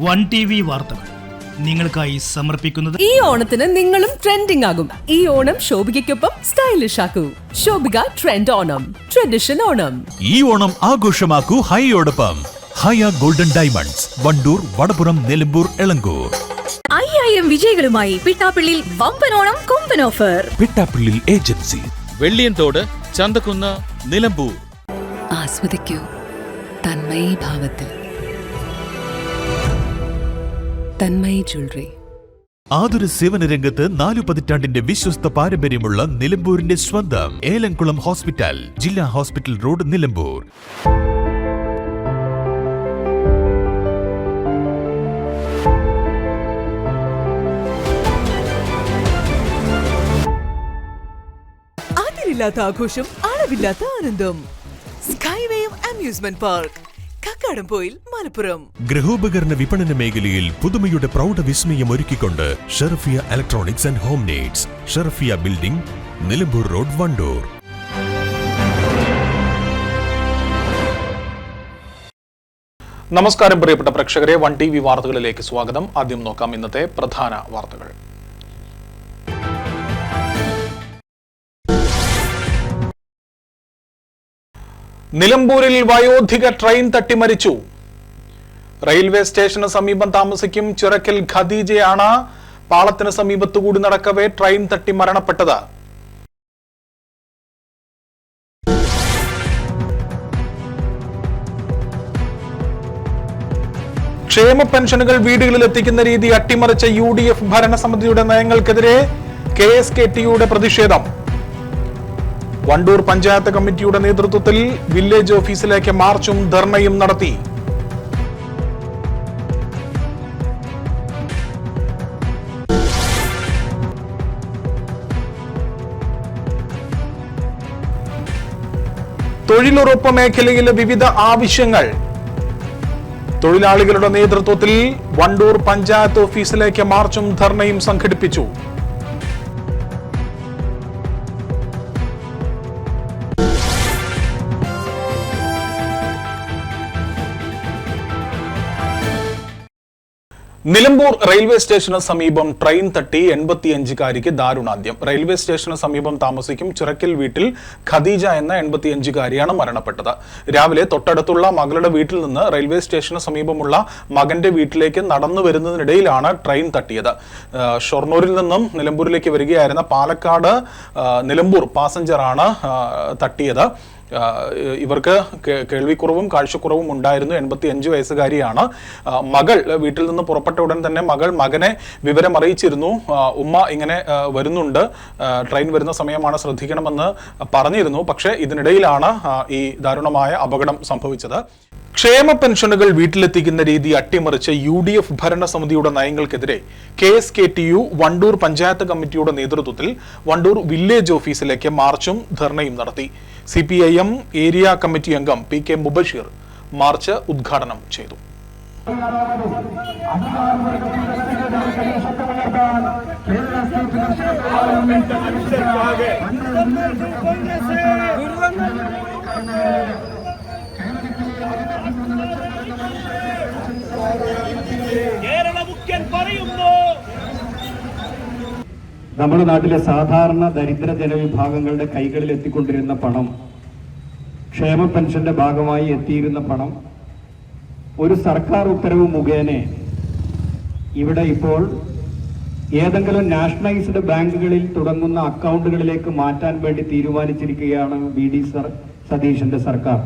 One TV വാർത്തകൾ നിങ്ങൾക്കായി സമർപ്പിക്കുന്നത്. ഈ ഓണത്തിന് നിങ്ങളും ട്രെൻഡിംഗ് ആകും. ഈ ഓണം ശോഭികയ്ക്കൊപ്പം സ്റ്റൈലിഷ് ആക്കൂ. Shobhika trend Onam, tradition Onam. ഈ ഓണം ആഘോഷമാക്കൂ ഹൈയോടൊപ്പം. Haya golden diamonds, Wandoor, Vadapuram, Nilambur, Elankur. 5000 വിജയികളുമായി പിട്ടാപ്പിള്ളിൽ വമ്പൻ ഓണം കൊമ്പൻ ഓഫർ. പിട്ടാപ്പിള്ളിൽ ഏജൻസി, വെള്ളിയൻതോട്, ചന്തക്കുന്ന്, നിലമ്പൂർ. ആസ്വദിക്കൂ തന്മയി ഭാവത്തിൽ. തന്മയി ജ്വല്ലറി. ആതുര സേവന രംഗത്ത് 4 പതിറ്റാണ്ടിന്റെ വിശ്വസ്ത പാരമ്പര്യമുള്ള നിലമ്പൂരിന്റെ സ്വന്തം ഏലംകുളം ഹോസ്പിറ്റൽ, ജില്ലാ ഹോസ്പിറ്റൽ റോഡ്, നിലമ്പൂർ. അതിരില്ലാത്ത ആഘോഷം, അളവില്ലാത്ത ആനന്ദം. Skywave amusement park, Kakkadampoyil, Malappuram. ഗൃഹോപകരണ വിപണന മേഖലയിൽ പുതുമയുടെ പ്രൗഢ വിസ്മയം ഒരുക്കിക്കൊണ്ട് Sherfiya electronics and home needs, Sherfiya building, Nilambur road, Wandoor. നമസ്കാരം പ്രിയപ്പെട്ട പ്രേക്ഷകരെ, വൺ TV വാർത്തകളിലേക്ക് സ്വാഗതം. ആദ്യം നോക്കാം ഇന്നത്തെ പ്രധാന വാർത്തകൾ. നിലമ്പൂരിൽ വയോധിക ട്രെയിൻ തട്ടി മരിച്ചു. റെയിൽവേ സ്റ്റേഷന് സമീപം താമസിക്കും ചിറക്കൽ ഖദീജയാണ് പാളത്തിന് സമീപത്തുകൂടി നടക്കവേ ട്രെയിൻ തട്ടി മരണപ്പെട്ടത്. ക്ഷേമ പെൻഷനുകൾ വീടുകളിൽ എത്തിക്കുന്ന രീതി അട്ടിമറിച്ച UDF ഭരണസമിതിയുടെ നയങ്ങൾക്കെതിരെ KSKTUയുടെ പ്രതിഷേധം. വണ്ടൂർ പഞ്ചായത്ത് കമ്മിറ്റിയുടെ നേതൃത്വത്തിൽ വില്ലേജ് ഓഫീസിലേക്ക് മാർച്ചും ധർണയും നടത്തി. തൊഴിലുറപ്പ് മേഖലയിലെ വിവിധ ആവശ്യങ്ങൾ. തൊഴിലാളികളുടെ നേതൃത്വത്തിൽ വണ്ടൂർ പഞ്ചായത്ത് ഓഫീസിലേക്ക് മാർച്ചും ധർണയും സംഘടിപ്പിച്ചു. നിലമ്പൂർ റെയിൽവേ സ്റ്റേഷന് സമീപം ട്രെയിൻ തട്ടി 85-കാരിക്ക് ദാരുണാന്ത്യം. റെയിൽവേ സ്റ്റേഷന് സമീപം താമസിക്കും ചിറക്കൽ വീട്ടിൽ ഖദീജ എന്ന 85-കാരിയാണ് മരണപ്പെട്ടത്. രാവിലെ തൊട്ടടുത്തുള്ള മകളുടെ വീട്ടിൽ നിന്ന് റെയിൽവേ സ്റ്റേഷന് സമീപമുള്ള മകന്റെ വീട്ടിലേക്ക് നടന്നു വരുന്നതിനിടയിലാണ് ട്രെയിൻ തട്ടിയത്. ഷൊർണൂരിൽ നിന്നും നിലമ്പൂരിലേക്ക് വരികയായിരുന്ന പാലക്കാട് നിലമ്പൂർ പാസഞ്ചറാണ് തട്ടിയത്. ഇവർക്ക് കേൾവിക്കുറവും കാഴ്ചക്കുറവും ഉണ്ടായിരുന്നു. 85 വയസ്സുകാരിയാണ്. മകൾ വീട്ടിൽ നിന്ന് പുറപ്പെട്ട ഉടൻ തന്നെ മകനെ വിവരം അറിയിച്ചിരുന്നു. ഉമ്മ ഇങ്ങനെ വരുന്നുണ്ട്, ട്രെയിൻ വരുന്ന സമയമാണ്, ശ്രദ്ധിക്കണമെന്ന് പറഞ്ഞിരുന്നു. പക്ഷേ ഇതിനിടയിലാണ് ഈ ദാരുണമായ അപകടം സംഭവിച്ചത്. ക്ഷേമ പെൻഷനുകൾ വീട്ടിലെത്തിക്കുന്ന രീതി അട്ടിമറിച്ച UDF ഭരണസമിതിയുടെ നയങ്ങൾക്കെതിരെ KSKTU വണ്ടൂർ പഞ്ചായത്ത് കമ്മിറ്റിയുടെ നേതൃത്വത്തിൽ വണ്ടൂർ വില്ലേജ് ഓഫീസിലേക്ക് മാർച്ചും ധർണയും നടത്തി. CPIM ഏരിയ കമ്മിറ്റി അംഗം PK മുബഷീർ മാർച്ച് ഉദ്ഘാടനം ചെയ്തു. നമ്മുടെ നാട്ടിലെ സാധാരണ ദരിദ്ര ജനവിഭാഗങ്ങളുടെ കൈകളിൽ എത്തിക്കൊണ്ടിരുന്ന പണം, ക്ഷേമ പെൻഷന്റെ ഭാഗമായി എത്തിയിരുന്ന പണം ഒരു സർക്കാർ ഉത്തരവ് മുഖേന ഇവിടെ ഇപ്പോൾ ഏതെങ്കിലും നാഷണലൈസ്ഡ് ബാങ്കുകളിൽ തുടങ്ങുന്ന അക്കൗണ്ടുകളിലേക്ക് മാറ്റാൻ വേണ്ടി തീരുമാനിച്ചിരിക്കുകയാണ് VD സതീശന്റെ സർക്കാർ.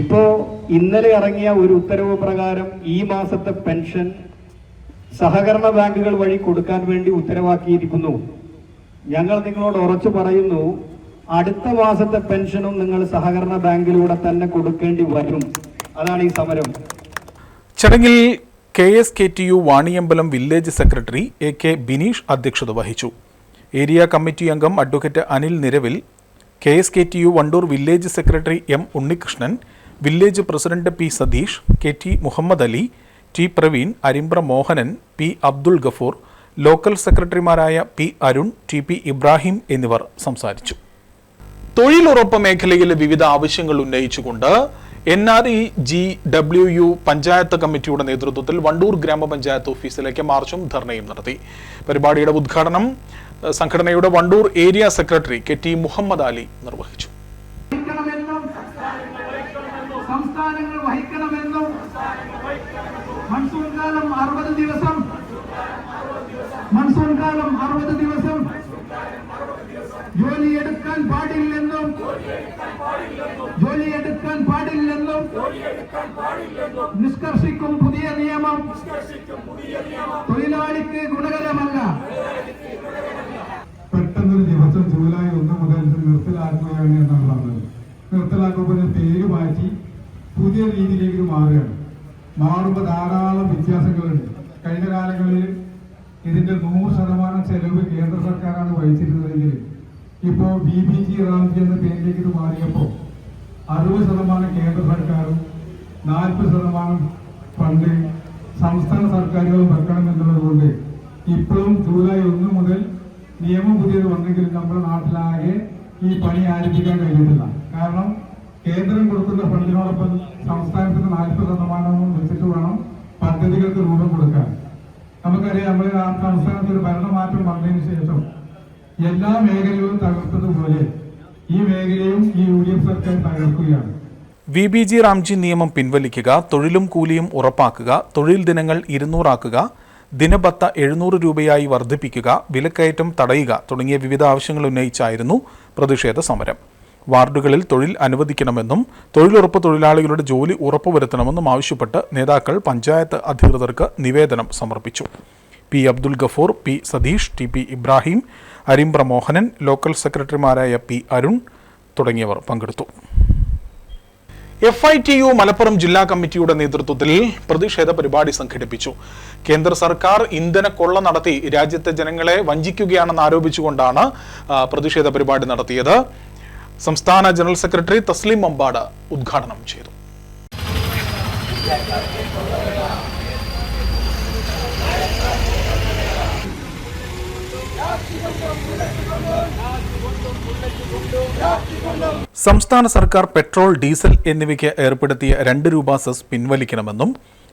ഇപ്പോ ഇന്നലെ ഇറങ്ങിയ ഒരു ഉത്തരവ് പ്രകാരം ഈ മാസത്തെ പെൻഷൻ സഹകരണ ബാങ്കുകൾ വഴി കൊടുക്കാൻ വേണ്ടി ഉത്തരവാക്കിയിരിക്കുന്നു. ഞങ്ങൾ നിങ്ങളോട് ഉറച്ചു പറയുന്നു, അടുത്ത മാസത്തെ പെൻഷനും നിങ്ങൾ സഹകരണ ബാങ്കിലൂടെ തന്നെ കൊടുക്കേണ്ടി വരും. അതാണ് ഈ സമരം. ചടങ്ങിൽ KSKTU Vaniyambalam village secretary AK Bineesh അധ്യക്ഷത വഹിച്ചു. ഏരിയ കമ്മിറ്റി അംഗം advocate Anil Niravil, KSKTU Wandoor village secretary M Unnikrishnan, village president P Satheesh, KT Muhammad Ali, T Praveen, Arimbra Mohanan, P Abdul Gafoor, local സെക്രട്ടറിമാരായ P അരുൺ, TP ഇബ്രാഹിം എന്നിവർ സംസാരിച്ചു. തൊഴിലുറപ്പ് മേഖലയിലെ വിവിധ ആവശ്യങ്ങൾ ഉന്നയിച്ചുകൊണ്ട് NREGWU പഞ്ചായത്ത് കമ്മിറ്റിയുടെ നേതൃത്വത്തിൽ വണ്ടൂർ ഗ്രാമപഞ്ചായത്ത് ഓഫീസിലേക്ക് മാർച്ചും ധർണയും നടത്തി. പരിപാടിയുടെ ഉദ്ഘാടനം സംഘടനയുടെ Wandoor area secretary KT Muhammad Ali നിർവഹിച്ചു. സംസ്ഥാനങ്ങൾ വഹിക്കണമെന്നും മൺസൂൺ കാലം 60 ദിവസം ജോലിയെടുക്കാൻ പാടില്ലെന്നും നിഷ്കർഷിക്കും പുതിയ നിയമം തൊഴിലാളിക്ക് ഗുണകരമല്ല. പെട്ടെന്നൊരു ദിവസം ജൂലൈ 1 മുതൽ നിർത്തലാക്കുകയാണ് എന്നാണ് പറഞ്ഞത്. നിർത്തലാക്കുമ്പോൾ പേര് മാറ്റി പുതിയ രീതിയിലേക്ക് മാറുമ്പോൾ ധാരാളം വ്യത്യാസങ്ങളുണ്ട്. കഴിഞ്ഞ കാലങ്ങളിൽ ഇതിന്റെ 100% ചെലവ് കേന്ദ്ര സർക്കാരാണ് വഹിച്ചിരുന്നതെങ്കിൽ ഇപ്പോൾ BBG റാംജി എന്ന പേരിലേക്ക് ഇത് മാറിയപ്പോൾ 60% കേന്ദ്ര സർക്കാരും 40% ഫണ്ട് സംസ്ഥാന സർക്കാരുകളും വെക്കണമെന്നുള്ളത് കൊണ്ട് ഇപ്പോഴും ജൂലൈ 1 മുതൽ നിയമം പുതിയത് വന്നെങ്കിലും നമ്മുടെ നാട്ടിലാകെ ഈ പണി ആരംഭിക്കാൻ കഴിഞ്ഞിട്ടില്ല. കാരണം കേന്ദ്രം കൊടുക്കുന്ന ഫണ്ടിനോടൊപ്പം സംസ്ഥാനത്തിന് 40% വെച്ചിട്ട് വേണം പദ്ധതികൾക്ക് രൂപം കൊടുക്കാൻ. നമുക്കറിയാം, നമ്മുടെ സംസ്ഥാനത്ത് ഒരു ഭരണമാറ്റം വന്നതിന് ശേഷം എല്ലാ മേഖലകളും തകർത്തതുപോലെ ഈ മേഖലയും ഈ UDF സർക്കാർ തകർക്കുകയാണ്. VBG റാംജി നിയമം പിൻവലിക്കുക, തൊഴിലും കൂലിയും ഉറപ്പാക്കുക, തൊഴിൽ ദിനങ്ങൾ 200 ആക്കുക, ദിനബത്ത 700 രൂപയായി വർദ്ധിപ്പിക്കുക, വിലക്കയറ്റം തടയുക തുടങ്ങിയ വിവിധ ആവശ്യങ്ങൾ ഉന്നയിച്ചായിരുന്നു പ്രതിഷേധ സമരം. വാർഡുകളിൽ തൊഴിൽ അനുവദിക്കണമെന്നും തൊഴിലുറപ്പ് തൊഴിലാളികളുടെ ജോലി ഉറപ്പുവരുത്തണമെന്നും ആവശ്യപ്പെട്ട് നേതാക്കൾ പഞ്ചായത്ത് അധികൃതർക്ക് നിവേദനം സമർപ്പിച്ചു. P. Abdul Gafoor, P. Satheesh, TP Ibrahim, Arimbra Mohanan, local സെക്രട്ടറിമാരായ P. അരുൺ തുടങ്ങിയവർ പങ്കെടുത്തു. FITU മലപ്പുറം ജില്ലാ കമ്മിറ്റിയുടെ നേതൃത്വത്തിൽ പ്രതിഷേധ പരിപാടി സംഘടിപ്പിച്ചു. കേന്ദ്ര സർക്കാർ ഇന്ധന കൊള്ള നടത്തി രാജ്യത്തെ ജനങ്ങളെ വഞ്ചിക്കുകയാണെന്ന് ആരോപിച്ചുകൊണ്ടാണ് പ്രതിഷേധ പരിപാടി നടത്തിയത്. സംസ്ഥാന ജനറൽ സെക്രട്ടറി തസ്ലിം അമ്പാട് ഉദ്ഘാടനം ചെയ്തു. സംസ്ഥാന സർക്കാർ പെട്രോൾ, ഡീസൽ എന്നിവയ്ക്ക് ഏർപ്പെടുത്തിയ 2 രൂപ സെസ് പിൻവലിക്കണമെന്നും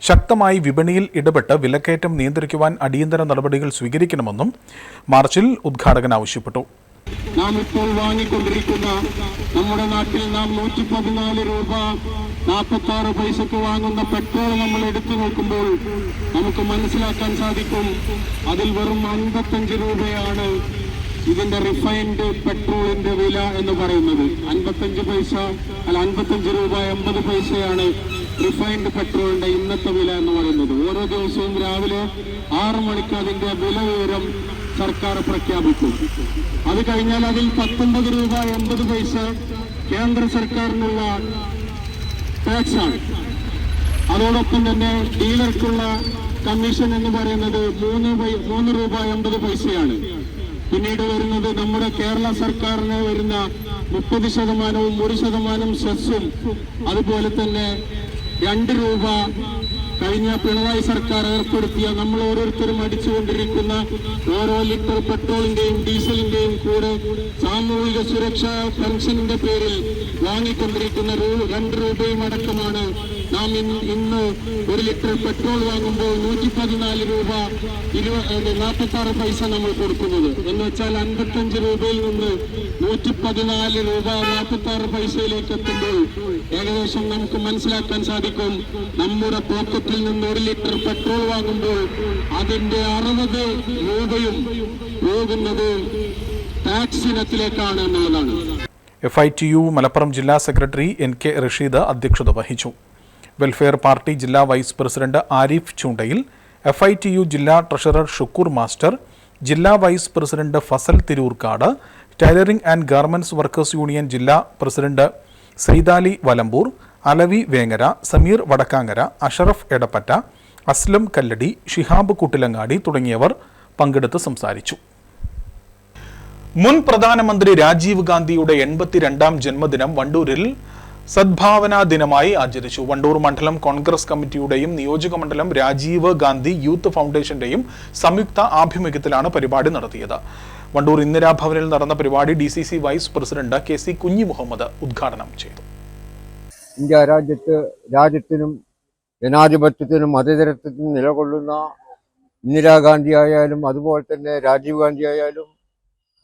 ശക്തമായി വിപണിയിൽ ഇടപെട്ട് വിലക്കയറ്റം നിയന്ത്രിക്കുവാൻ അടിയന്തര നടപടികൾ സ്വീകരിക്കണമെന്നും മാർച്ചിൽ ഉദ്ഘാടകൻ ആവശ്യപ്പെട്ടു. നാം ഇപ്പോൾ വാങ്ങിക്കൊണ്ടിരിക്കുന്ന നമ്മുടെ നാട്ടിൽ നാം 114 രൂപ 46 പൈസക്ക് വാങ്ങുന്ന പെട്രോൾ നമ്മൾ എടുത്തു നോക്കുമ്പോൾ നമുക്ക് മനസ്സിലാക്കാൻ സാധിക്കും, അതിൽ വെറും 55 രൂപയാണ് ഇതിന്റെ റിഫൈൻഡ് പെട്രോളിന്റെ വില എന്ന് പറയുന്നത്. 55 രൂപ 80 പൈസയാണ് റിഫൈൻഡ് പെട്രോളിന്റെ ഇന്നത്തെ വില എന്ന് പറയുന്നത്. ഓരോ ദിവസവും രാവിലെ 6 മണിക്ക് അതിന്റെ വില വിവരം സർക്കാർ പ്രഖ്യാപിക്കും. അത് കഴിഞ്ഞാൽ അതിൽ 19 രൂപ 80 പൈസ കേന്ദ്ര സർക്കാരിനുള്ള ടാക്സാണ്. അതോടൊപ്പം തന്നെ ഡീലർക്കുള്ള കമ്മീഷൻ എന്ന് പറയുന്നത് 3 രൂപ 80 പൈസയാണ്. പിന്നീട് വരുന്നത് നമ്മുടെ കേരള സർക്കാരിന് വരുന്ന 30%, 1% സെസ്സും, അതുപോലെ തന്നെ 2 രൂപ കഴിഞ്ഞ പിണറായി സർക്കാർ ഏർപ്പെടുത്തിയ നമ്മൾ ഓരോരുത്തരും അടിച്ചുകൊണ്ടിരിക്കുന്ന ഓരോ ലിറ്റർ പെട്രോളിന്റെയും ഡീസലിന്റെയും കൂടെ സാമൂഹിക സുരക്ഷാ പെൻഷനിന്റെ പേരിൽ വാങ്ങിക്കൊണ്ടിരിക്കുന്ന 2 രൂപയും അടക്കമാണ് നാം ഇന്ന് 1 ലിറ്റർ പെട്രോൾ വാങ്ങുമ്പോൾ 114 രൂപ 46 പൈസ നമ്മൾ കൊടുക്കുന്നത്. എന്ന് വെച്ചാൽ 55 രൂപയിൽ നിന്ന് 114 രൂപ 46 പൈസയിലേക്ക് എത്തുമ്പോൾ ഏകദേശം നമുക്ക് മനസ്സിലാക്കാൻ സാധിക്കും, നമ്മുടെ പോക്കറ്റിൽ നിന്ന് 1 ലിറ്റർ പെട്രോൾ വാങ്ങുമ്പോൾ അതിന്റെ 60 രൂപയും പോകുന്നത് ടാക്സ് ഇനത്തിലേക്കാണ് എന്നുള്ളതാണ്. FITU മലപ്പുറം ജില്ലാ സെക്രട്ടറി NK റഷീദ് അധ്യക്ഷത വഹിച്ചു. വെൽഫെയർ പാർട്ടി ജില്ലാ vice president Arif Choondayil, FITU ജില്ലാ ട്രഷറർ ഷുക്കൂർ മാസ്റ്റർ, ജില്ലാ vice president Fasal Tirurkkad, tailoring and garments workers union ജില്ലാ പ്രസിഡന്റ് സൈദാലി വലമ്പൂർ, അലവി വേങ്ങര, സമീർ വടക്കാങ്ങര, അഷറഫ് എടപ്പറ്റ, അസ്ലം കല്ലടി, ഷിഹാബ് കുട്ടിലങ്ങാടി തുടങ്ങിയവർ പങ്കെടുത്ത് സംസാരിച്ചു. മുൻ പ്രധാനമന്ത്രി രാജീവ് ഗാന്ധിയുടെ 82ാം ജന്മദിനം വണ്ടൂരിൽ സദ്ഭാവനാ ദിനമായി ആചരിച്ചു. വണ്ടൂർ മണ്ഡലം കോൺഗ്രസ് കമ്മിറ്റിയുടെയും നിയോജക മണ്ഡലം രാജീവ് ഗാന്ധി യൂത്ത് ഫൗണ്ടേഷന്റെയും സംയുക്ത ആഭിമുഖ്യത്തിലാണ് പരിപാടി നടത്തിയത്. വണ്ടൂർ ഇന്ദിരാഭവനിൽ നടന്ന പരിപാടി DCC വൈസ് പ്രസിഡന്റ് KC കുഞ്ഞി മുഹമ്മദ് ഉദ്ഘാടനം ചെയ്തു. ഇന്ത്യ രാജ്യത്തിനും ജനാധിപത്യത്തിനും മതേതരത്വത്തിനും നിലകൊള്ളുന്ന ഇന്ദിരാഗാന്ധി ആയാലും അതുപോലെ തന്നെ രാജീവ് ഗാന്ധി ആയാലും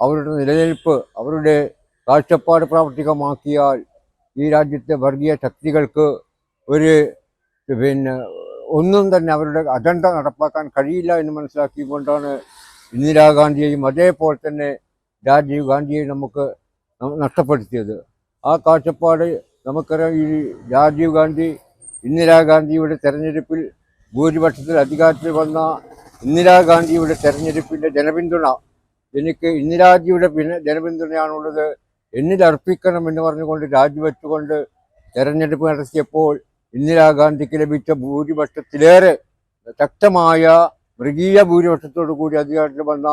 അവരുടെ നിലനിൽപ്പ്, അവരുടെ കാഴ്ചപ്പാട് പ്രാവർത്തികമാക്കിയാൽ ഈ രാജ്യത്തെ വർഗീയ ശക്തികൾക്ക് ഒന്നും തന്നെ അവരുടെ അജണ്ട നടപ്പാക്കാൻ കഴിയില്ല എന്ന് മനസ്സിലാക്കിക്കൊണ്ടാണ് ഇന്ദിരാഗാന്ധിയെയും അതേപോലെ തന്നെ രാജീവ് ഗാന്ധിയെയും നമുക്ക് നഷ്ടപ്പെടുത്തിയത്. ആ കാഴ്ചപ്പാട് നമുക്കറിയാം. ഈ രാജീവ് ഗാന്ധി ഇന്ദിരാഗാന്ധിയുടെ തെരഞ്ഞെടുപ്പിൽ ഭൂരിപക്ഷത്തിൽ അധികാരത്തിൽ വന്ന ഇന്ദിരാഗാന്ധിയുടെ തെരഞ്ഞെടുപ്പിൻ്റെ ജനപിന്തുണ, എനിക്ക് ഇന്ദിരാജിയുടെ ജനപിന്തുണയാണുള്ളത്, എന്നിൽ അർപ്പിക്കണമെന്ന് പറഞ്ഞുകൊണ്ട് രാജിവെച്ചുകൊണ്ട് തെരഞ്ഞെടുപ്പ് നടത്തിയപ്പോൾ ഇന്ദിരാഗാന്ധിക്ക് ലഭിച്ച ഭൂരിപക്ഷത്തിലേറെ ശക്തമായ മൃഗീയ ഭൂരിപക്ഷത്തോടു കൂടി അധികാരത്തിൽ വന്ന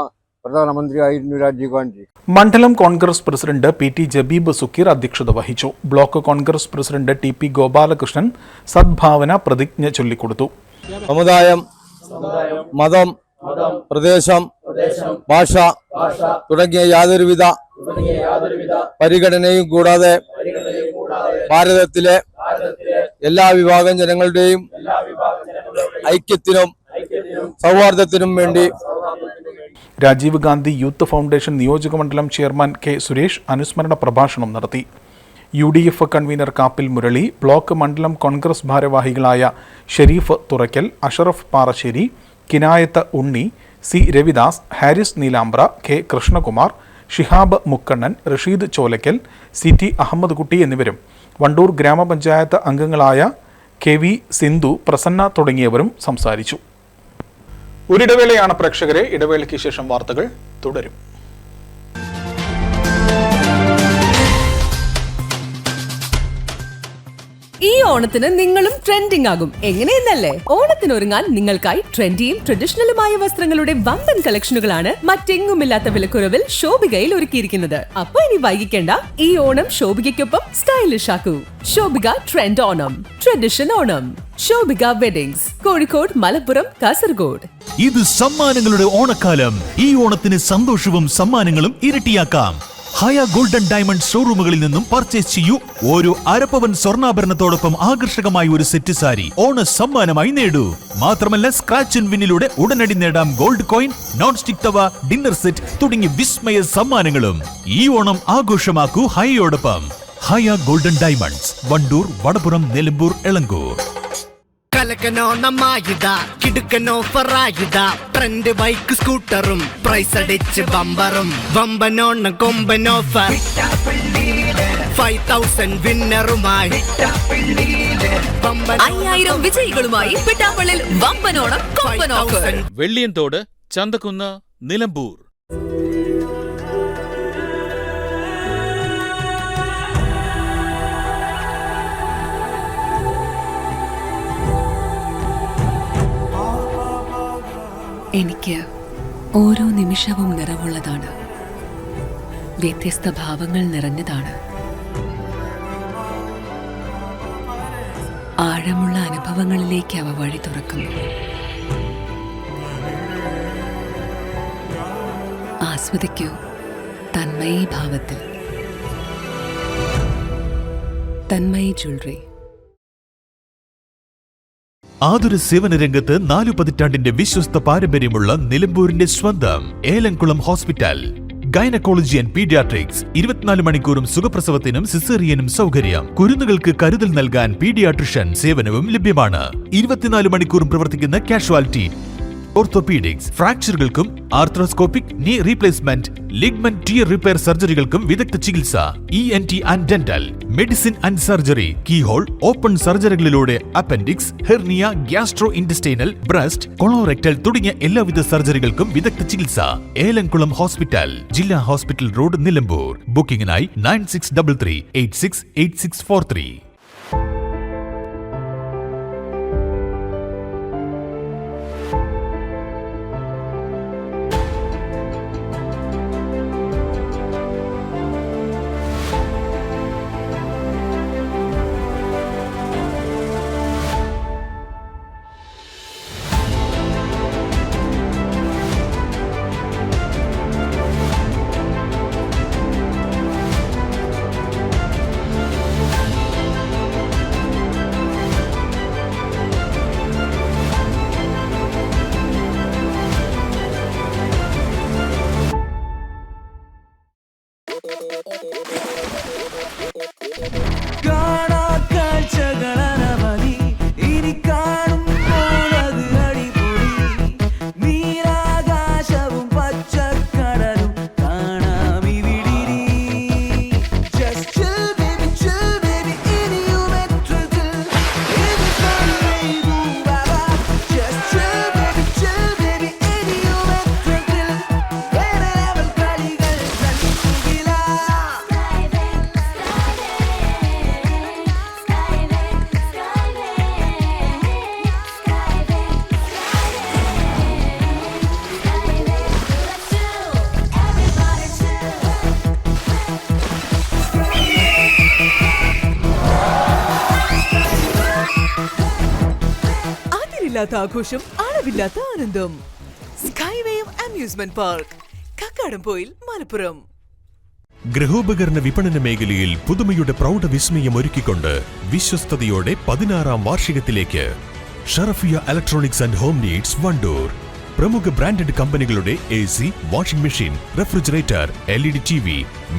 പ്രധാനമന്ത്രിയായിരുന്നു രാജീവ് ഗാന്ധി. മണ്ഡലം കോൺഗ്രസ് പ്രസിഡന്റ് PT ജബീബ് സുക്കീർ അധ്യക്ഷത വഹിച്ചു. Block Congress president TP Gopalakrishnan സദ്ഭാവന പ്രതിജ്ഞ ചൊല്ലിക്കൊടുത്തു. സമുദായം, മതം, പ്രദേശം, ഭാഷ തുടങ്ങിയ യാതൊരുവിധ പരിഗണനയും കൂടാതെ ഭാരതത്തിലെ എല്ലാ വിഭാഗം ജനങ്ങളുടെയും ഐക്യത്തിനും സൗഹാർദ്ദത്തിനും വേണ്ടി രാജീവ് ഗാന്ധി യൂത്ത് ഫൗണ്ടേഷൻ നിയോജകമണ്ഡലം ചെയർമാൻ K സുരേഷ് അനുസ്മരണ പ്രഭാഷണം നടത്തി. UDF convener Kappil Murali, block മണ്ഡലം കോൺഗ്രസ് ഭാരവാഹികളായ ഷെരീഫ് തുറയ്ക്കൽ, അഷറഫ് പാറശ്ശേരി, കിനായത്ത് ഉണ്ണി, C Ravidas, Haris Neelambra, K Krishnakumar, Shihab Mukkannan, Rasheed Cholakkal, CT Ahmed കുട്ടി എന്നിവരും വണ്ടൂർ ഗ്രാമപഞ്ചായത്ത് അംഗങ്ങളായ KV സിന്ധു, പ്രസന്ന തുടങ്ങിയവരും സംസാരിച്ചു. ഒരിടവേളയാണ് പ്രേക്ഷകരെ. ഇടവേളയ്ക്ക് ശേഷം വാർത്തകൾ തുടരും. ഈ ഓണത്തിന് നിങ്ങളും ട്രെൻഡിംഗ് ആകും. എങ്ങനെയെന്നല്ലേ? ഓണത്തിനൊരുങ്ങാൻ നിങ്ങൾക്കായി ട്രെൻഡിയും ട്രഡീഷണലുമായ വസ്ത്രങ്ങളുടെ വമ്പൻ കളക്ഷനുകളാണ് മറ്റെങ്ങുമില്ലാത്ത വിലക്കുറവിൽ ശോഭികയിൽ ഒരുക്കിയിരിക്കുന്നത്. അപ്പൊ ഇനി വൈകിക്കേണ്ട, ഈ ഓണം ശോഭികയ്ക്കൊപ്പം സ്റ്റൈലിഷ് ആക്കൂ. Shobhika trend Onam, tradition Onam. Shobhika weddings, Kozhikode, Malappuram, Kasaragod. ഇത് സമ്മാനങ്ങളുടെ ഓണക്കാലം. ഈ ഓണത്തിന് സന്തോഷവും സമ്മാനങ്ങളും ഇരട്ടിയാക്കാം. ഹയ ഗോൾഡൻ ഡയമണ്ട് ഷോറൂമുകളിൽ നിന്നും പർച്ചേസ് ചെയ്യൂ. ഓരോ അരപ്പവൻ സ്വർണ്ണാഭരണത്തോടൊപ്പം ആകർഷകമായ ഒരു സെറ്റ് സാരി ഓണ സമ്മാനമായി നേടൂ. മാത്രമല്ല, സ്ക്രാച്ച് ആൻഡ് വിന്നിലൂടെ ഉടനടി നേടാം gold coin, non stick tawa, dinner set തുടങ്ങിയ വിസ്മയ സമ്മാനങ്ങളും. ഈ ഓണം ആഘോഷമാക്കൂ ഹയയോടൊപ്പം. Haya golden diamonds, Wandoor, Vadapuram, Nilambur, Elankur. കലക്കനോ നമ്മായിത കിടുക്കനോ ഫറായിത ട്രെൻഡ് ബൈക്ക് സ്കൂട്ടറും പ്രൈസ് അടിച്ച് ബമ്പറും വമ്പനോണ്ണ കൊമ്പൻ ഓഫർ 5000 വിന്നറുമായി 5000 വിജയികളുമായി പിട്ടാപ്പള്ളിൽ വമ്പനോണം കൊമ്പൻ ഓഫർ. വെള്ളിയന്തോട്, ചന്തക്കുന്ന്, നിലമ്പൂർ. എനിക്ക് ഓരോ നിമിഷവും നിറവുള്ളതാണ്. വ്യത്യസ്ത ഭാവങ്ങൾ നിറഞ്ഞതാണ്. ആഴമുള്ള അനുഭവങ്ങളിലേക്ക് അവ വഴി തുറക്കുന്നു. ആസ്വദിക്കൂ തന്മയി ഭാവത്തിൽ. തന്മയി ജ്വല്ലറി. ആതുര സേവന രംഗത്ത് 4 പതിറ്റാണ്ടിന്റെ വിശ്വസ്ത പാരമ്പര്യമുള്ള നിലമ്പൂരിന്റെ സ്വന്തം Elamkulam hospital. Gynaecology and paediatrics. 24 മണിക്കൂറും സുഖപ്രസവത്തിനും സിസേറിയനും സൗകര്യം. കുരുന്നുകൾക്ക് കരുതൽ നൽകാൻ പീഡിയാട്രിഷ്യൻ സേവനവും ലഭ്യമാണ്. 24 മണിക്കൂറും പ്രവർത്തിക്കുന്ന കാഷ്വാലിറ്റി, ഓർത്തോപീഡിക്സ്, ഫ്രാക്ചറുകൾക്കും arthroscopic knee replacement, ligament tear repair സർജറികൾക്കും വിദഗ്ധ ചികിത്സ. ENT and dental, medicine and surgery, keyhole, open സർജറികളിലൂടെ appendix, hernia, gastro intestinal, breast, colorectal തുടങ്ങിയ എല്ലാവിധ സർജറികൾക്കും വിദഗ്ധ ചികിത്സ. ഏലംകുളം ഹോസ്പിറ്റൽ, ജില്ലാ ഹോസ്പിറ്റൽ റോഡ്, നിലമ്പൂർ. ബുക്കിംഗിനായി 9633 868643. അളവില്ലാത്ത ആഘോഷം, അളവില്ലാത്ത ആനന്ദം. സ്കൈവേയും അമ്യൂസ്മെന്റ് പാർക്ക്, കക്കാടംപൊയിൽ, മലപ്പുറം. ഗൃഹോപകരണ വിപണന മേഖലയിൽ പുതുമയുടെ പ്രൗഢ വിസ്മയം ഒരുക്കിക്കൊണ്ട് വിശ്വസ്തയോടെ 16ാം വാർഷികത്തിലേക്ക് Sharafiya electronics and home needs Wandoor. പ്രമുഖ ബ്രാൻഡഡ് കമ്പനികളുടെ AC, washing machine, refrigerator, LED TV,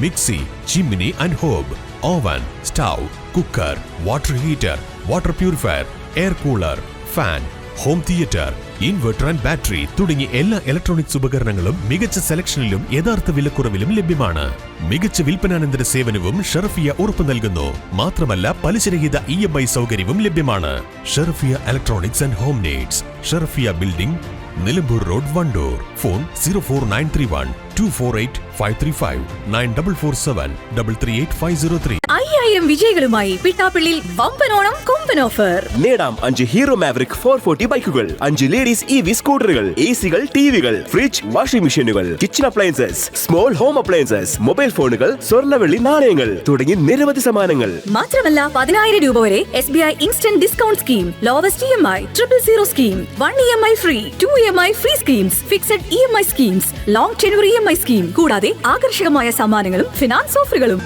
mixie, chimney and hob, oven, stove, cooker, water heater, water purifier, air cooler, fan, home theatre, inverter and battery തുടങ്ങി എല്ലാ ഇലക്ട്രോണിക്സ് ഉപകരണങ്ങളും മികച്ച സെലക്ഷനിലും യഥാർത്ഥ വിലക്കുറവിലും ലഭ്യമാണ്. മികച്ച വിൽപ്പനാനന്തര സേവനവും ഷറഫിയ ഉറപ്പു നൽകുന്നു. മാത്രമല്ല പലിശരഹിത EMI സൗകര്യവും ലഭ്യമാണ്. Sharafiya electronics and home needs, Sharafiya building, Nilambur road, Wandoor. Phone 04931 248 535 9447 338 503. 5000 വിജയികളുമായി പിട്ടാപ്പിള്ളിൽ വമ്പനോണം കൊമ്പൻ ഓഫർ. നേടാം 5 ഹീറോ മാവറിക് 440 ബൈക്കുകൾ, 5 ലേഡീസ് EV സ്കൂട്ടറുകൾ, AC-കൾ, TVകൾ, ഫ്രിഡ്ജ്, വാഷിംഗ് മെഷീനുകൾ, kitchen appliances, small home appliances, mobile ഫോണുകൾ, സ്വർണ്ണവെള്ളി നാണയങ്ങൾ തുടങ്ങി നിരവധി സമ്മാനങ്ങൾ. മാത്രമല്ല 10000 രൂപ വരെ SBI instant discount scheme, lowest EMI, 000 scheme, 1 EMI free, 2 EMI free schemes, fixed EMI schemes, long tenure EMI scheme, കൂടാതെ ആകർഷകമായ സമ്മാനങ്ങളും ഫിനാൻസ് ഓഫറുകളും.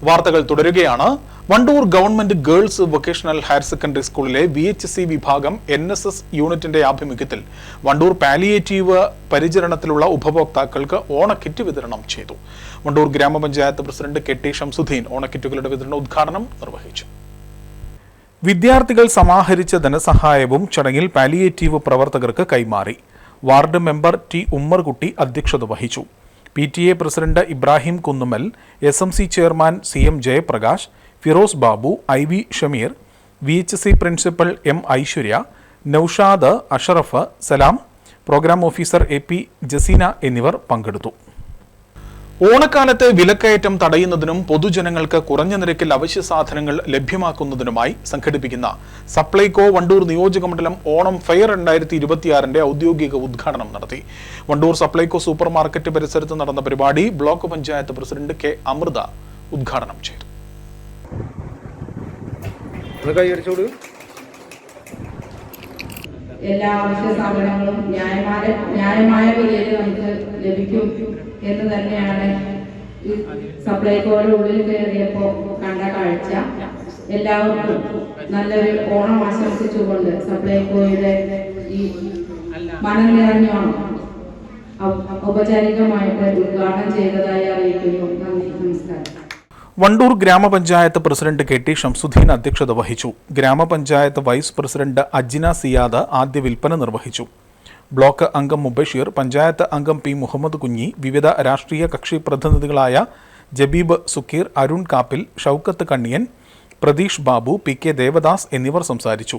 വാർത്തകൾ തുടരുകയാണ്. Wandoor government girls vocational higher secondary സ്കൂളിലെ VHC വിഭാഗം NSS യൂണിറ്റിന്റെ ആഭിമുഖ്യത്തിൽ വണ്ടൂർ പാലിയേറ്റീവ് പരിചരണത്തിലുള്ള ഉപഭോക്താക്കൾക്ക് ഓണക്കിറ്റ് വിതരണം ചെയ്തു. വണ്ടൂർ ഗ്രാമപഞ്ചായത്ത് പ്രസിഡന്റ് KT ഷംസുദ്ദീൻ ഓണക്കിറ്റുകളുടെ വിതരണ ഉദ്ഘാടനം നിർവഹിച്ചു. വിദ്യാർത്ഥികൾ സമാഹരിച്ച ധനസഹായവും ചടങ്ങിൽ പാലിയേറ്റീവ് പ്രവർത്തകർക്ക് കൈമാറി. വാർഡ് മെമ്പർ T ഉമ്മർകുട്ടി അധ്യക്ഷത വഹിച്ചു. PTA president Ibrahim Kunnumal, SMC chairman CM Jayaprakash, Firoz Babu, IV Shameer, VHC principal M Aishwarya, Naushad, Ashraf, Salam, programme officer AP Jaseena എന്നിവർ പങ്കെടുത്തു. ഓണക്കാലത്തെ വിലക്കയറ്റം തടയുന്നതിനും പൊതുജനങ്ങൾക്ക് കുറഞ്ഞ നിരക്കിൽ അവശ്യ സാധനങ്ങൾ ലഭ്യമാക്കുന്നതിനുമായി സംഘടിപ്പിക്കുന്ന സപ്ലൈകോ വണ്ടൂർ നിയോജകമണ്ഡലം ഓണം ഫെയർ 2026 ഔദ്യോഗിക ഉദ്ഘാടനം നടത്തി. വണ്ടൂർ സപ്ലൈകോ സൂപ്പർ മാർക്കറ്റ് പരിസരത്ത് നടന്ന പരിപാടി block panchayat president K Amritha ഉദ്ഘാടനം ചെയ്തു. എല്ലാ അവശ്യ സാധനങ്ങളും ന്യായമായ വിലയിൽ നമുക്ക് ലഭിക്കും എന്ന് തന്നെയാണ് ഈ സപ്ലൈകോയുടെ ഉള്ളിൽ കയറിയപ്പോൾ കണ്ട കാഴ്ച. എല്ലാവർക്കും നല്ലൊരു ഓണം ആശംസിച്ചുകൊണ്ട് സപ്ലൈകോയുടെ ഈ മനം നിറഞ്ഞ ഓണം ഔപചാരികമായിട്ട് ഉദ്ഘാടനം ചെയ്തതായി അറിയിക്കുന്നു. നന്ദി, നമസ്കാരം. വണ്ടൂർ ഗ്രാമപഞ്ചായത്ത് പ്രസിഡന്റ് KT ഷംസുദ്ദീൻ അധ്യക്ഷത വഹിച്ചു. ഗ്രാമപഞ്ചായത്ത് വൈസ് പ്രസിഡന്റ് അജ്ന സിയാദ് ആദ്യ വിൽപ്പന നിർവഹിച്ചു. ബ്ലോക്ക് അംഗം മുബഷീർ, പഞ്ചായത്ത് അംഗം P മുഹമ്മദ് കുഞ്ഞി, വിവിധ രാഷ്ട്രീയ കക്ഷി പ്രതിനിധികളായ ജബീബ് സുക്കീർ, അരുൺ കാപ്പിൽ, ഷൗക്കത്ത് കണ്ണിയൻ, പ്രതീഷ് ബാബു, PK ദേവദാസ് എന്നിവർ സംസാരിച്ചു.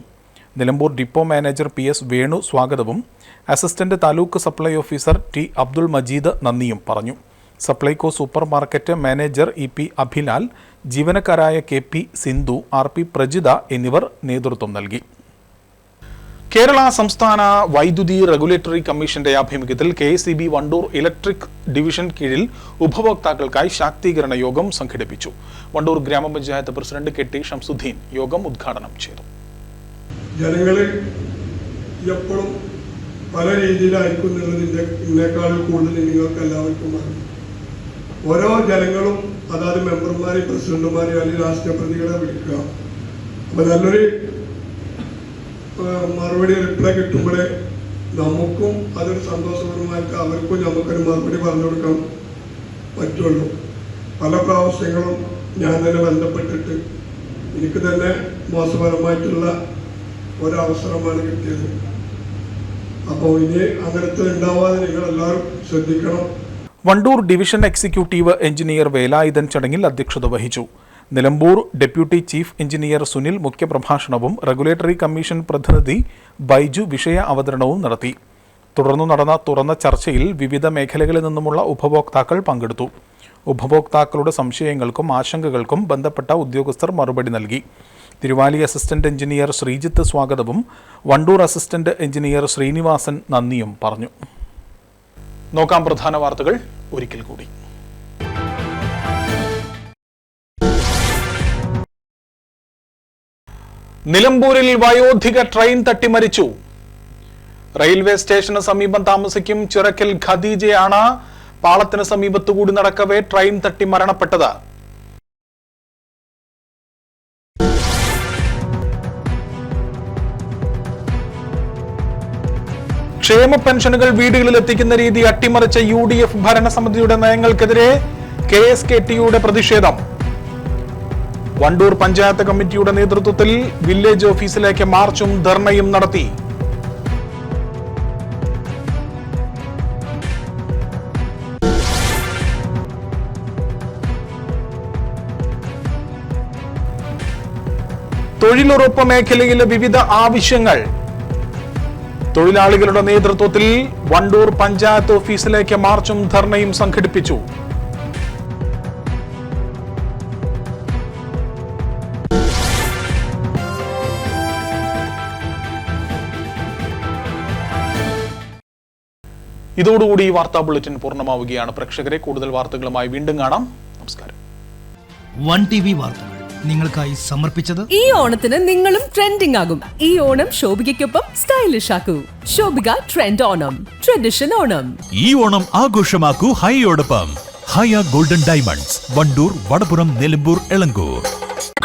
Nilambur depot manager PS Venu സ്വാഗതവും assistant taluk supply officer T Abdul Majeed നന്ദിയും പറഞ്ഞു. Supplyco super market manager EP Abhilal, ജീവനക്കാരായ KP സിന്ധു, RP പ്രജിത എന്നിവർ നേതൃത്വം നൽകി. കേരള സംസ്ഥാന വൈദ്യുതി റെഗുലേറ്ററി കമ്മീഷന്റെ ആഭിമുഖ്യത്തിൽ KSEB വണ്ടൂർ ഇലക്ട്രിക് ഡിവിഷൻ കീഴിൽ ഉപഭോക്താക്കൾക്കായി ശാക്തീകരണ യോഗം സംഘടിപ്പിച്ചു. വണ്ടൂർ ഗ്രാമപഞ്ചായത്ത് പ്രസിഡന്റ് KT ഷംസുദ്ദീൻ യോഗം ഉദ്ഘാടനം ചെയ്തു. ജനങ്ങളിൽ എപ്പോഴും പല രീതിയിലായിരിക്കും എന്നുള്ളതിൻ്റെ ഇതിനേക്കാളും കൂടുതൽ നിങ്ങൾക്ക് എല്ലാവർക്കും അറിയാം. ഓരോ ജനങ്ങളും അതാത് മെമ്പർമാരെ, പ്രസിഡന്റുമാരെ അല്ലെങ്കിൽ രാഷ്ട്രീയ പ്രതികളെ വിളിക്കുക. അപ്പോൾ നല്ലൊരു മറുപടി റിപ്ലൈ കിട്ടുമ്പോഴേ നമുക്കും അതൊരു സന്തോഷപരമായിട്ട് അവർക്കും നമുക്കൊരു മറുപടി പറഞ്ഞു കൊടുക്കാൻ പറ്റുള്ളൂ. പല പ്രാവശ്യങ്ങളും ഞാൻ തന്നെ ബന്ധപ്പെട്ടിട്ട് എനിക്ക് തന്നെ മോശപരമായിട്ടുള്ള ഒരവസരമാണ് കിട്ടിയത്. അപ്പോൾ ഇനി അങ്ങനത്തെ ഉണ്ടാവാതെ നിങ്ങളെല്ലാവരും ശ്രദ്ധിക്കണം. Wandoor division executive engineer Velayudhan ചടങ്ങിൽ അധ്യക്ഷത വഹിച്ചു. Nilambur deputy chief engineer Sunil മുഖ്യപ്രഭാഷണവും റെഗുലേറ്ററി കമ്മീഷൻ പ്രതിനിധി ബൈജു വിഷയ അവതരണവും നടത്തി. തുടർന്നു നടന്ന തുറന്ന ചർച്ചയിൽ വിവിധ മേഖലകളിൽ നിന്നുമുള്ള ഉപഭോക്താക്കൾ പങ്കെടുത്തു. ഉപഭോക്താക്കളുടെ സംശയങ്ങൾക്കും ആശങ്കകൾക്കും ബന്ധപ്പെട്ട ഉദ്യോഗസ്ഥർ മറുപടി നൽകി. തിരുവാലി അസിസ്റ്റന്റ് എഞ്ചിനീയർ ശ്രീജിത്ത് സ്വാഗതവും വണ്ടൂർ അസിസ്റ്റന്റ് എഞ്ചിനീയർ ശ്രീനിവാസൻ നന്ദിയും പറഞ്ഞു. നോക്കാം പ്രധാന വാർത്തകൾ ഒരിക്കൽ കൂടി. നിലമ്പൂരിൽ വയോധിക ട്രെയിൻ തട്ടി മരിച്ചു. റെയിൽവേ സ്റ്റേഷന് സമീപം താമസിക്കും ചിറക്കൽ ഖദീജയാണ് പാളത്തിന് സമീപത്തുകൂടി നടക്കവേ ട്രെയിൻ തട്ടി മരണപ്പെട്ടത്. ക്ഷേമ പെൻഷനുകൾ വീടുകളിൽ എത്തിക്കുന്ന രീതി അട്ടിമറിച്ച UDF ഭരണസമിതിയുടെ നയങ്ങൾക്കെതിരെ KSKTയുടെ പ്രതിഷേധം. വണ്ടൂർ പഞ്ചായത്ത് കമ്മിറ്റിയുടെ നേതൃത്വത്തിൽ വില്ലേജ് ഓഫീസിലേക്ക് മാർച്ചും ധർണയും നടത്തി. തൊഴിലുറപ്പ് മേഖലയിലെ വിവിധ ആവശ്യങ്ങൾ. തൊഴിലാളികളുടെ നേതൃത്വത്തിൽ വണ്ടൂർ പഞ്ചായത്ത് ഓഫീസിലേക്ക് മാർച്ചും ധർണയും സംഘടിപ്പിച്ചു. ഇതോടുകൂടി ഈ വാർത്താ ബുള്ളറ്റിൻ പൂർണ്ണമാവുകയാണ്. പ്രേക്ഷകരെ, കൂടുതൽ വാർത്തകളുമായി വീണ്ടും കാണാം. നമസ്കാരം. 1TV വാർത്തകൾ നിങ്ങൾക്കായി സമർപ്പിച്ചത് ഈ ഓണത്തിന് നിങ്ങളും ട്രെൻഡിംഗ് ആകും. ഈ ഓണം ശോഭികയ്ക്കൊപ്പം സ്റ്റൈലിഷ് ആക്കൂ. Shobhika trend Onam, tradition Onam. ഈ ഓണം ആഘോഷമാക്കൂ ഹൈയോടൊപ്പം. Haya golden diamonds, Wandoor, Vadapuram, Nilambur, Elankur.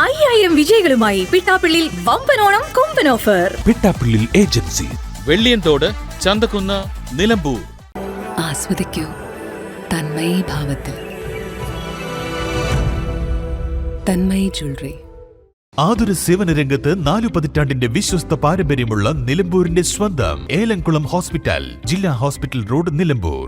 5000 വിജയികളുമായി പിട്ടാപ്പിള്ളിൽ വമ്പനോണം കൊമ്പൻ ഓഫർ. പിട്ടാപ്പിള്ളിൽ ഏജൻസി, വെള്ളിയൻതോട്, ചന്തക്കുന്ന്, നിലമ്പൂർ. ആസ്വദിക്കൂ തന്മയി ഭാവത്തിൽ. തന്മയി ജ്വല്ലറി. ആതുര സേവന രംഗത്ത് 4 പതിറ്റാണ്ടിന്റെ വിശ്വസ്ത പാരമ്പര്യമുള്ള നിലമ്പൂരിന്റെ സ്വന്തം ഏലംകുളം ഹോസ്പിറ്റൽ, ജില്ലാ ഹോസ്പിറ്റൽ റോഡ്, നിലമ്പൂർ.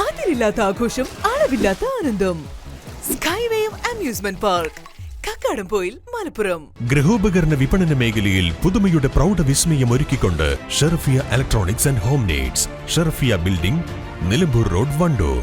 അതിരില്ലാത്ത ആഘോഷം, അളവില്ലാത്ത ആനന്ദം. സ്കൈവേയും അമ്യൂസ്മെന്റ് പാർക്ക്, കക്കാടംപോയിൽ, മലപ്പുറം. ഗൃഹോപകരണ വിപണന മേഖലയിൽ പുതുമയുടെ പ്രൗഢ വിസ്മയം ഒരുക്കിക്കൊണ്ട് Sharafiya electronics and home needs, Sharafiya building, Nilambur road, Wandoor.